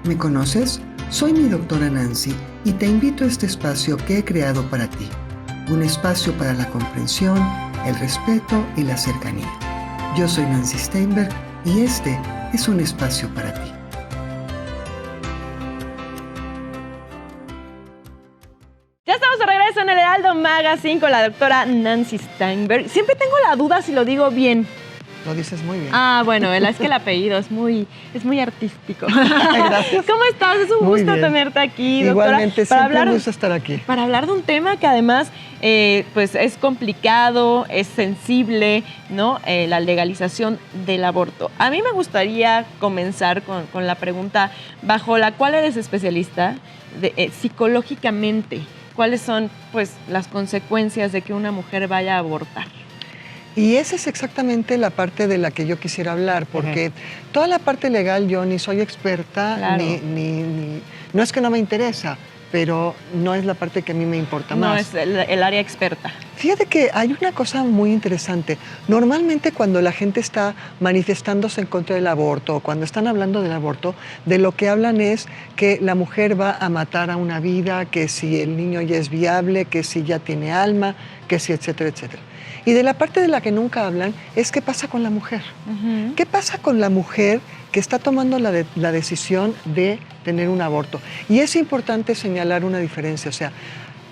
¿Me conoces? Soy mi doctora Nancy y te invito a este espacio que he creado para ti. Un espacio para la comprensión, el respeto y la cercanía. Yo soy Nancy Steinberg y este es un espacio para ti. Ya estamos de regreso en el Heraldo Magazine con la doctora Nancy Steinberg. Siempre tengo la duda si lo digo bien. Lo dices muy bien. Ah, bueno, es que el apellido es muy artístico. Gracias. ¿Cómo estás? Es un Muy gusto bien. tenerte aquí, doctora. Igualmente, siempre me gusta estar aquí. Para hablar de un tema que además pues es complicado, es sensible, ¿no? La legalización del aborto. A mí me gustaría comenzar con la pregunta bajo la cual eres especialista psicológicamente. ¿Cuáles son pues las consecuencias de que una mujer vaya a abortar? Y esa es exactamente la parte de la que yo quisiera hablar, porque toda la parte legal yo ni soy experta, claro. no es que no me interesa, pero no es la parte que a mí me importa más. No es el área experta. Fíjate que hay una cosa muy interesante. Normalmente cuando la gente está manifestándose en contra del aborto o cuando están hablando del aborto, de lo que hablan es que la mujer va a matar a una vida, que si el niño ya es viable, que si ya tiene alma, que si etcétera, etcétera. Y de la parte de la que nunca hablan es qué pasa con la mujer. ¿Qué pasa con la mujer que está tomando la decisión de tener un aborto? Y es importante señalar una diferencia. O sea,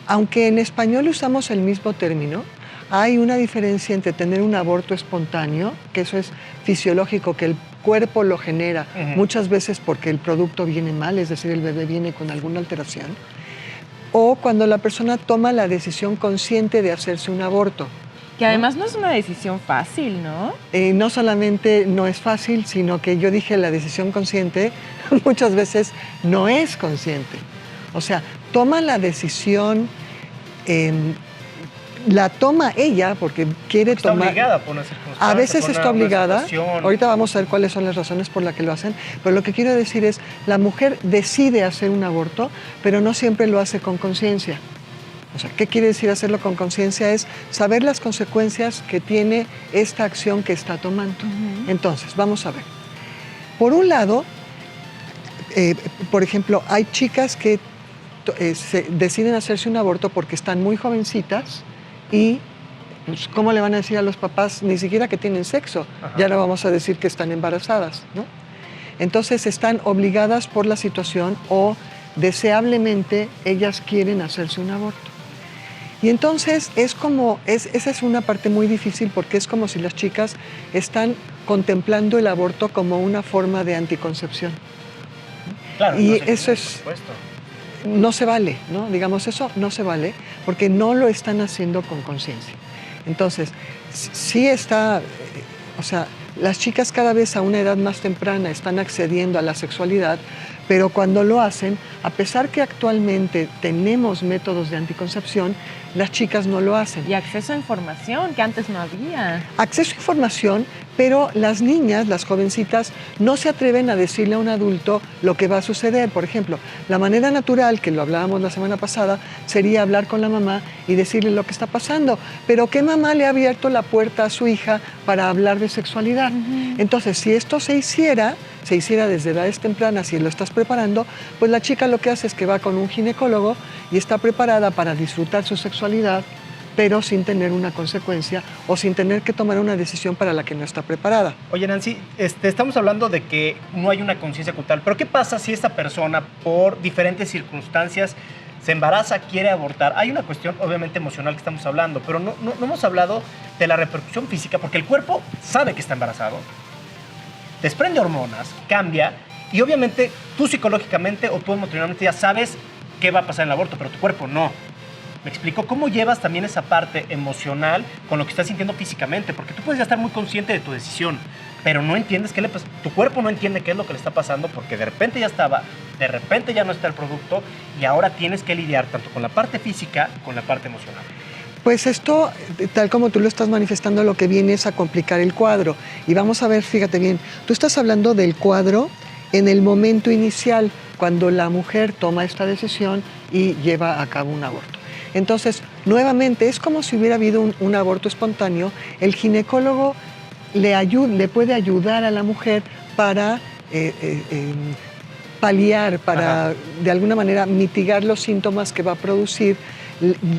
aunque en español usamos el mismo término, hay una diferencia entre tener un aborto espontáneo, que eso es fisiológico, que el cuerpo lo genera, muchas veces porque el producto viene mal, es decir, el bebé viene con alguna alteración, o cuando la persona toma la decisión consciente de hacerse un aborto. Que además no es una decisión fácil, ¿no? No solamente no es fácil, sino que yo dije la decisión consciente muchas veces no es consciente. O sea, toma la decisión, la toma ella porque quiere está tomar... Está obligada por una circunstancia. A veces está obligada. Ahorita vamos a ver cuáles son las razones por las que lo hacen. Pero lo que quiero decir es, la mujer decide hacer un aborto, pero no siempre lo hace con conciencia. O sea, ¿qué quiere decir hacerlo con conciencia? Es saber las consecuencias que tiene esta acción que está tomando. Entonces, vamos a ver. Por un lado, por ejemplo, hay chicas que deciden hacerse un aborto porque están muy jovencitas y, pues, ¿cómo le van a decir a los papás? Ni siquiera que tienen sexo. Ya no vamos a decir que están embarazadas, ¿no? Entonces, están obligadas por la situación o deseablemente ellas quieren hacerse un aborto. Y entonces esa es una parte muy difícil porque es como si las chicas están contemplando el aborto como una forma de anticoncepción. Claro, y no eso es, no se vale, ¿no? Digamos, eso no se vale porque no lo están haciendo con conciencia. Entonces, sí está, o sea, las chicas cada vez a una edad más temprana están accediendo a la sexualidad, pero cuando lo hacen, a pesar que actualmente tenemos métodos de anticoncepción, las chicas no lo hacen. Y acceso a información, que antes no había. Acceso a información, pero las niñas, las jovencitas, no se atreven a decirle a un adulto lo que va a suceder. Por ejemplo, la manera natural, que lo hablábamos la semana pasada, sería hablar con la mamá y decirle lo que está pasando. Pero ¿qué mamá le ha abierto la puerta a su hija para hablar de sexualidad? Entonces, si esto se hiciera desde edades tempranas y lo estás preparando, pues la chica lo que hace es que va con un ginecólogo y está preparada para disfrutar su sexualidad, pero sin tener una consecuencia o sin tener que tomar una decisión para la que no está preparada. Oye, Nancy, estamos hablando de que no hay una conciencia cultural, pero ¿qué pasa si esta persona, por diferentes circunstancias, se embaraza, quiere abortar? Hay una cuestión obviamente emocional que estamos hablando, pero no hemos hablado de la repercusión física, porque el cuerpo sabe que está embarazado, desprende hormonas, cambia, y obviamente tú psicológicamente o tú emocionalmente ya sabes qué va a pasar en el aborto, pero tu cuerpo no. ¿Me explico? ¿Cómo llevas también esa parte emocional con lo que estás sintiendo físicamente? Porque tú puedes ya estar muy consciente de tu decisión, pero no entiendes qué le pasa. Tu cuerpo no entiende qué es lo que le está pasando porque de repente ya estaba, de repente ya no está el producto y ahora tienes que lidiar tanto con la parte física como con la parte emocional. Pues esto, tal como tú lo estás manifestando, lo que viene es a complicar el cuadro. Y vamos a ver, fíjate bien, tú estás hablando del cuadro en el momento inicial, cuando la mujer toma esta decisión y lleva a cabo un aborto. Entonces, nuevamente, es como si hubiera habido un aborto espontáneo. El ginecólogo le puede ayudar a la mujer para paliar, para de alguna manera mitigar los síntomas que va a producir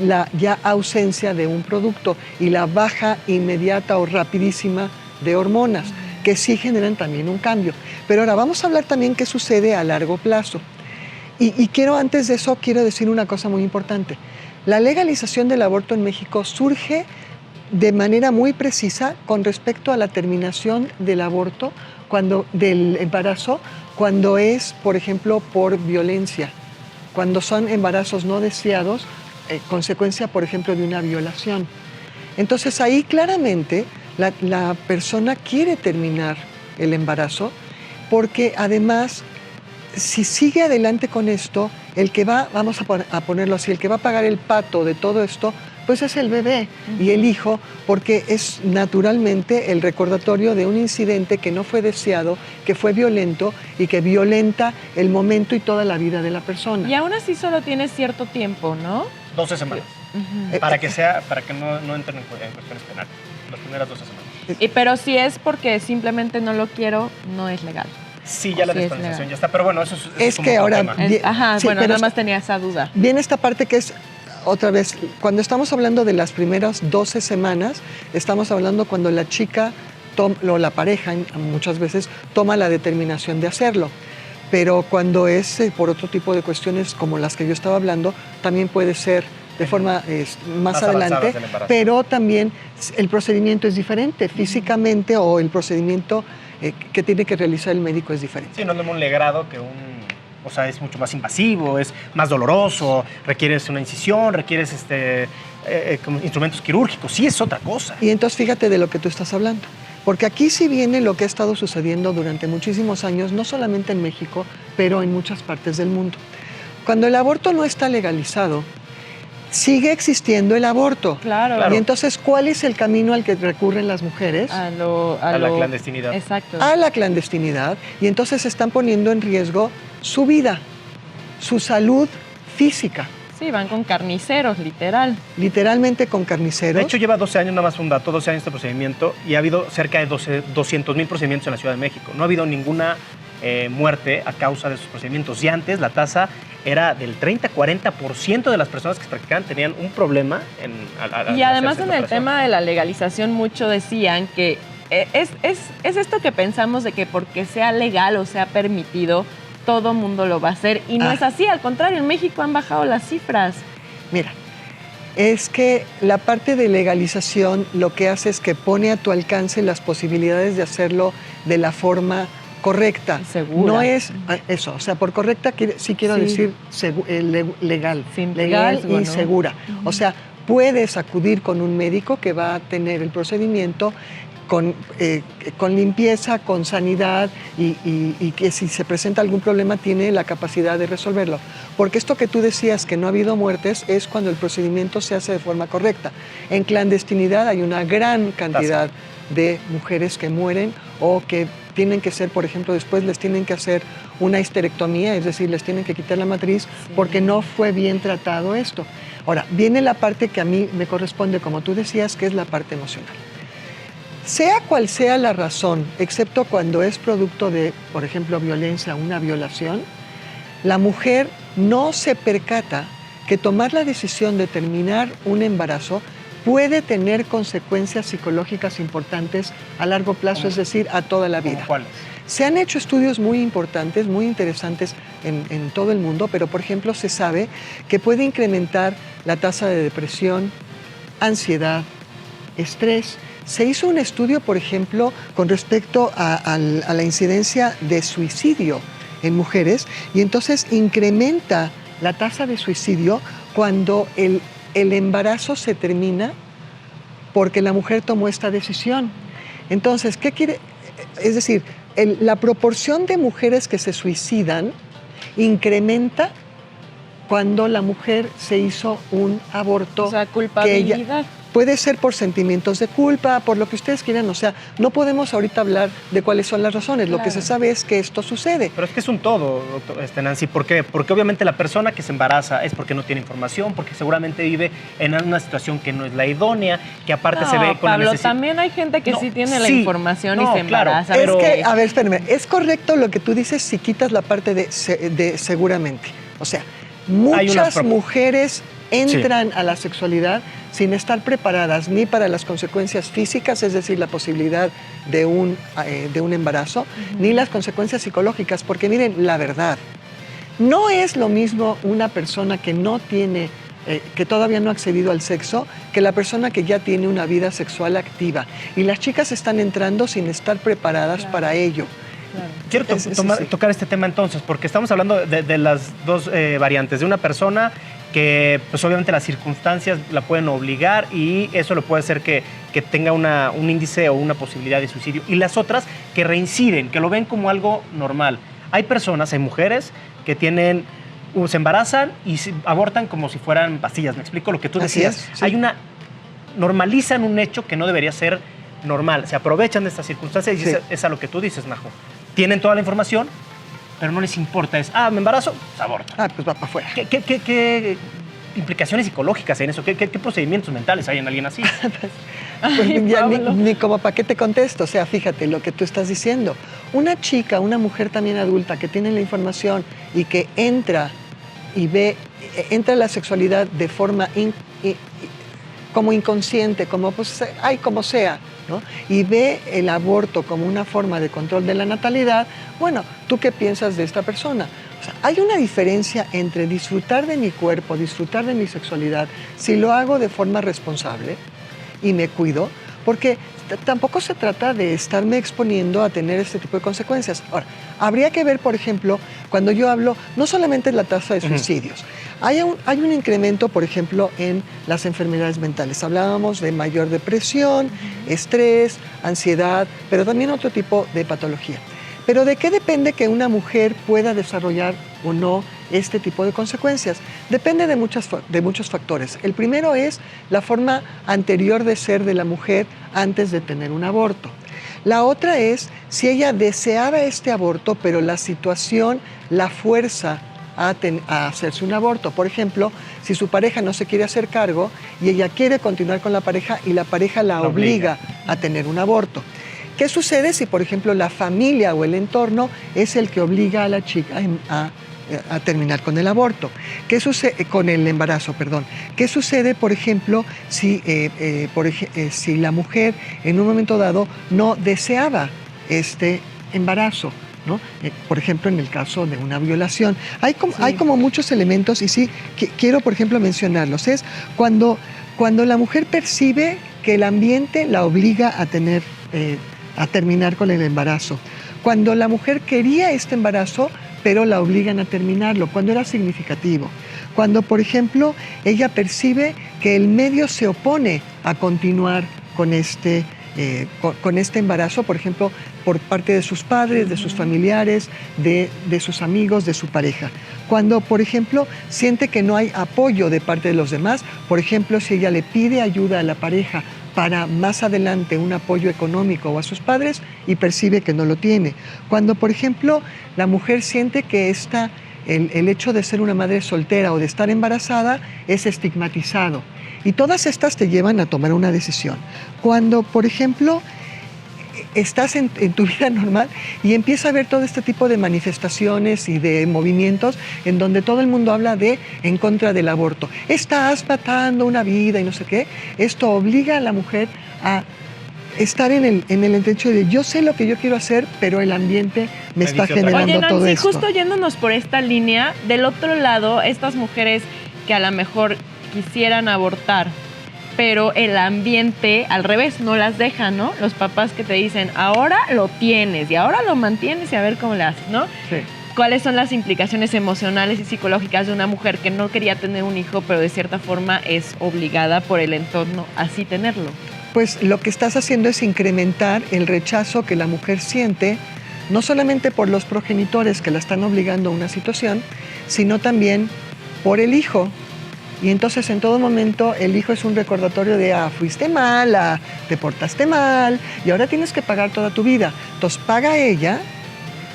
la ya ausencia de un producto y la baja inmediata o rapidísima de hormonas, que sí generan también un cambio. Pero ahora vamos a hablar también qué sucede a largo plazo. Y quiero, antes de eso, quiero decir una cosa muy importante. La legalización del aborto en México surge de manera muy precisa con respecto a la terminación del aborto, del embarazo, cuando es, por ejemplo, por violencia, cuando son embarazos no deseados, consecuencia, por ejemplo, de una violación. Entonces ahí claramente la persona quiere terminar el embarazo, porque además, si sigue adelante con esto, el que va, vamos a ponerlo así, el que va a pagar el pato de todo esto, pues es el bebé y el hijo, porque es naturalmente el recordatorio de un incidente que no fue deseado, que fue violento y que violenta el momento y toda la vida de la persona. Y aún así solo tiene cierto tiempo, ¿no? 12 semanas. Para que no entren en cuestiones penales. Las primeras 12 semanas. Pero si es porque simplemente no lo quiero, no es legal. Sí, ya la dispensación ya está, pero bueno, eso es que ahora... Sí, bueno, nada más tenía esa duda. Viene esta parte que es, otra vez, cuando estamos hablando de las primeras 12 semanas, estamos hablando cuando la chica o la pareja muchas veces toma la determinación de hacerlo. Pero cuando es por otro tipo de cuestiones como las que yo estaba hablando, también puede ser de forma más adelante, pero también el procedimiento es diferente físicamente, o el procedimiento que tiene que realizar el médico es diferente. Sí, no es lo mismo legrado que o sea, es mucho más invasivo, es más doloroso, requieres una incisión, requieres instrumentos quirúrgicos, sí es otra cosa. Y entonces fíjate de lo que tú estás hablando, porque aquí sí viene lo que ha estado sucediendo durante muchísimos años, no solamente en México, pero en muchas partes del mundo. Cuando el aborto no está legalizado, sigue existiendo el aborto. Claro. Y entonces, ¿cuál es el camino al que recurren las mujeres? A la clandestinidad. Exacto. A la clandestinidad. Y entonces están poniendo en riesgo su vida, su salud física. Sí, van con carniceros, literal. Literalmente con carniceros. De hecho, lleva 12 años, nada más un dato, 12 años este procedimiento, y ha habido cerca de 200,000 procedimientos en la Ciudad de México. No ha habido ninguna muerte a causa de esos procedimientos. Y antes la tasa era del 30-40% de las personas que se practicaban tenían un problema y además en el tema de la legalización mucho decían que es esto que pensamos de que porque sea legal o sea permitido, todo mundo lo va a hacer. Y no es así, al contrario, en México han bajado las cifras. Mira, es que la parte de legalización lo que hace es que pone a tu alcance las posibilidades de hacerlo de la forma correcta. Segura. No es eso, o sea, por correcta sí quiero decir legal. Sin legal riesgo, y ¿no? segura. O sea, puedes acudir con un médico que va a tener el procedimiento con limpieza, con sanidad y que si se presenta algún problema tiene la capacidad de resolverlo. Porque esto que tú decías que no ha habido muertes es cuando el procedimiento se hace de forma correcta. En clandestinidad hay una gran cantidad de mujeres que mueren o que tienen que ser, por ejemplo, después les tienen que hacer una histerectomía, es decir, les tienen que quitar la matriz porque no fue bien tratado esto. Ahora, viene la parte que a mí me corresponde, como tú decías, que es la parte emocional. Sea cual sea la razón, excepto cuando es producto de, por ejemplo, violencia, una violación, la mujer no se percata que tomar la decisión de terminar un embarazo puede tener consecuencias psicológicas importantes a largo plazo, es decir, a toda la vida. ¿Cuáles? Se han hecho estudios muy importantes, muy interesantes en todo el mundo, pero por ejemplo se sabe que puede incrementar la tasa de depresión, ansiedad, estrés. Se hizo un estudio, por ejemplo, con respecto a la incidencia de suicidio en mujeres y entonces incrementa la tasa de suicidio cuando el embarazo se termina porque la mujer tomó esta decisión. Entonces, ¿qué quiere? Es decir, la proporción de mujeres que se suicidan incrementa cuando la mujer se hizo un aborto. O sea, culpabilidad. Puede ser por sentimientos de culpa, por lo que ustedes quieran. O sea, no podemos ahorita hablar de cuáles son las razones. Claro. Lo que se sabe es que esto sucede. Pero es que es un todo, Nancy. ¿Por qué? Porque obviamente la persona que se embaraza es porque no tiene información, porque seguramente vive en una situación que no es la idónea, que aparte se ve con Pablo, la necesidad. También hay gente que sí tiene la información y se embaraza. Claro, pero... Es que, a ver, espérame, es correcto lo que tú dices si quitas la parte de seguramente. O sea, muchas mujeres entran a la sexualidad sin estar preparadas ni para las consecuencias físicas, es decir, la posibilidad de un embarazo, ni las consecuencias psicológicas, porque miren, la verdad, no es lo mismo una persona que no tiene, que todavía no ha accedido al sexo, que la persona que ya tiene una vida sexual activa. Y las chicas están entrando sin estar preparadas para ello. Quiero tocar este tema entonces, porque estamos hablando de las dos variantes, de una persona que pues obviamente las circunstancias la pueden obligar y eso lo puede hacer que tenga un índice o una posibilidad de suicidio, y las otras que reinciden, que lo ven como algo normal. Hay personas, hay mujeres que se embarazan y abortan como si fueran pastillas, ¿me explico lo que tú decías? Sí. Normalizan un hecho que no debería ser normal, se aprovechan de estas circunstancias y es a lo que tú dices, Majo. Tienen toda la información, pero no les importa. Me embarazo, pues aborto. Pues va para afuera. ¿Qué implicaciones psicológicas hay en eso? ¿Qué procedimientos mentales hay en alguien así? Pues ya ni como para qué te contesto. O sea, fíjate lo que tú estás diciendo. Una chica, una mujer también adulta que tiene la información y que entra a la sexualidad de forma como inconsciente, como pues, como sea, ¿no? Y ve el aborto como una forma de control de la natalidad. Bueno, ¿tú qué piensas de esta persona? O sea, hay una diferencia entre disfrutar de mi cuerpo, disfrutar de mi sexualidad, si lo hago de forma responsable y me cuido, porque tampoco se trata de estarme exponiendo a tener este tipo de consecuencias. Ahora, habría que ver, por ejemplo, cuando yo hablo, no solamente la tasa de suicidios, hay un incremento, por ejemplo, en las enfermedades mentales. Hablábamos de mayor depresión, estrés, ansiedad, pero también otro tipo de patología. Pero ¿de qué depende que una mujer pueda desarrollar o no este tipo de consecuencias? Depende de muchos factores. El primero es la forma anterior de ser de la mujer antes de tener un aborto. La otra es si ella deseaba este aborto, pero la situación la fuerza a hacerse un aborto. Por ejemplo, si su pareja no se quiere hacer cargo y ella quiere continuar con la pareja y la pareja la obliga a tener un aborto. ¿Qué sucede si, por ejemplo, la familia o el entorno es el que obliga a la chica a terminar con el aborto? ¿Qué sucede con el embarazo, perdón? ¿Qué sucede, por ejemplo, si la mujer en un momento dado no deseaba este embarazo, ¿no? Por ejemplo, en el caso de una violación. Hay como muchos elementos y sí, quiero, por ejemplo, mencionarlos. Es cuando la mujer percibe que el ambiente la obliga a terminar con el embarazo. Cuando la mujer quería este embarazo, pero la obligan a terminarlo, cuando era significativo. Cuando, por ejemplo, ella percibe que el medio se opone a continuar con este embarazo, por ejemplo, por parte de sus padres, de sus familiares, de sus amigos, de su pareja. Cuando, por ejemplo, siente que no hay apoyo de parte de los demás, por ejemplo, si ella le pide ayuda a la pareja para más adelante un apoyo económico o a sus padres y percibe que no lo tiene. Cuando, por ejemplo, la mujer siente que el hecho de ser una madre soltera o de estar embarazada es estigmatizado. Y todas estas te llevan a tomar una decisión. Cuando, por ejemplo, estás en tu vida normal y empieza a ver todo este tipo de manifestaciones y de movimientos en donde todo el mundo habla en contra del aborto. Estás matando una vida y no sé qué. Esto obliga a la mujer a estar en el hecho de yo sé lo que yo quiero hacer, pero el ambiente me está generando todo esto. Justo yéndonos por esta línea, del otro lado, estas mujeres que a lo mejor quisieran abortar, pero el ambiente al revés no las deja, ¿no? Los papás que te dicen, ahora lo tienes y ahora lo mantienes y a ver cómo le haces, ¿no? Sí. ¿Cuáles son las implicaciones emocionales y psicológicas de una mujer que no quería tener un hijo, pero de cierta forma es obligada por el entorno a así tenerlo? Pues lo que estás haciendo es incrementar el rechazo que la mujer siente, no solamente por los progenitores que la están obligando a una situación, sino también por el hijo, Y entonces en todo momento el hijo es un recordatorio de, fuiste mala, te portaste mal y ahora tienes que pagar toda tu vida. Entonces paga ella,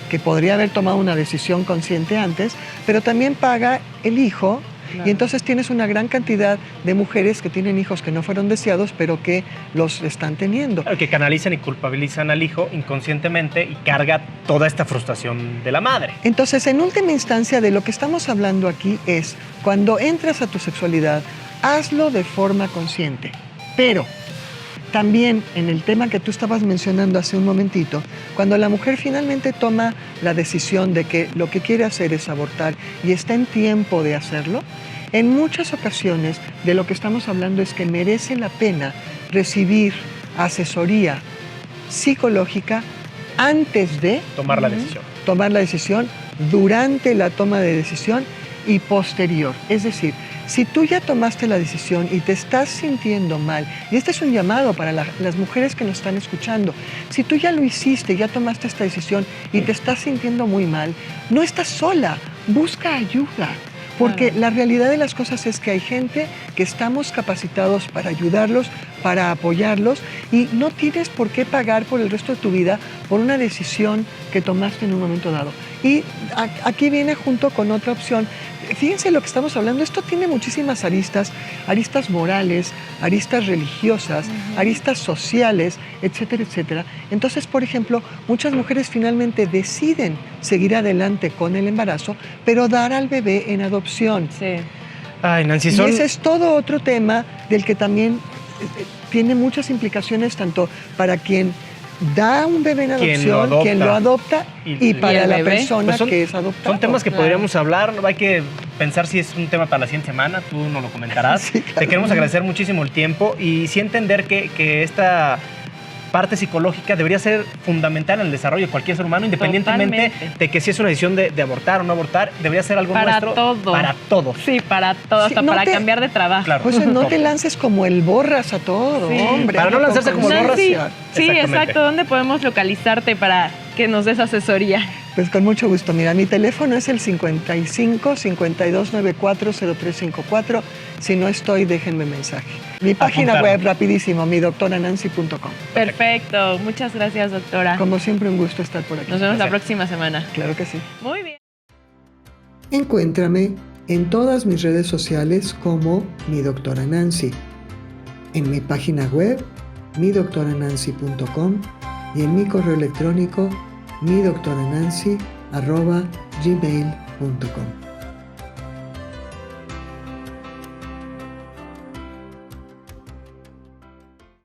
que podría haber tomado una decisión consciente antes, pero también paga el hijo. Claro. Y entonces tienes una gran cantidad de mujeres que tienen hijos que no fueron deseados, pero que los están teniendo. Claro, que canalizan y culpabilizan al hijo inconscientemente y carga toda esta frustración de la madre. Entonces, en última instancia, de lo que estamos hablando aquí es, cuando entras a tu sexualidad, hazlo de forma consciente. Pero también en el tema que tú estabas mencionando hace un momentito, cuando la mujer finalmente toma la decisión de que lo que quiere hacer es abortar y está en tiempo de hacerlo, en muchas ocasiones de lo que estamos hablando es que merece la pena recibir asesoría psicológica antes de tomar la decisión. Tomar la decisión, durante la toma de decisión y posterior. Es decir, si tú ya tomaste la decisión y te estás sintiendo mal, y este es un llamado para las mujeres que nos están escuchando, si tú ya lo hiciste, ya tomaste esta decisión y te estás sintiendo muy mal, no estás sola, busca ayuda. Porque la realidad de las cosas es que hay gente que estamos capacitados para ayudarlos, para apoyarlos, y no tienes por qué pagar por el resto de tu vida por una decisión que tomaste en un momento dado. Y aquí viene junto con otra opción. Fíjense lo que estamos hablando, esto tiene muchísimas aristas morales, aristas religiosas, aristas sociales, etcétera, etcétera. Entonces, por ejemplo, muchas mujeres finalmente deciden seguir adelante con el embarazo, pero dar al bebé en adopción. Sí. Ay, Nancy, y ese es todo otro tema del que también tiene muchas implicaciones, tanto para quien da un bebé en adopción, quien lo adopta y para la persona que es adoptada. Son temas que podríamos hablar, hay que pensar si es un tema para la siguiente semana, tú nos lo comentarás. Sí, claro. Te queremos agradecer muchísimo el tiempo y sí entender que esta parte psicológica debería ser fundamental en el desarrollo de cualquier ser humano, independientemente de que si es una decisión de abortar o no abortar, debería ser algo nuestro. Para todo. Sí, para todo, hasta para cambiar de trabajo. Claro. Pues no te lances como el borras a todo, hombre. Para no lanzarse como el borras. Sí, exacto. ¿Dónde podemos localizarte para que nos des asesoría? Pues con mucho gusto. Mira, mi teléfono es el 55 5294 0354. Si no estoy, déjenme mensaje. Mi página web, rapidísimo, midoctoranancy.com. Perfecto. Muchas gracias, doctora. Como siempre, un gusto estar por aquí. Nos vemos la próxima semana. Claro que sí. Muy bien. Encuéntrame en todas mis redes sociales como Mi Doctora Nancy. En mi página web, midoctoranancy.com, y en mi correo electrónico, midoctoranancy@gmail.com.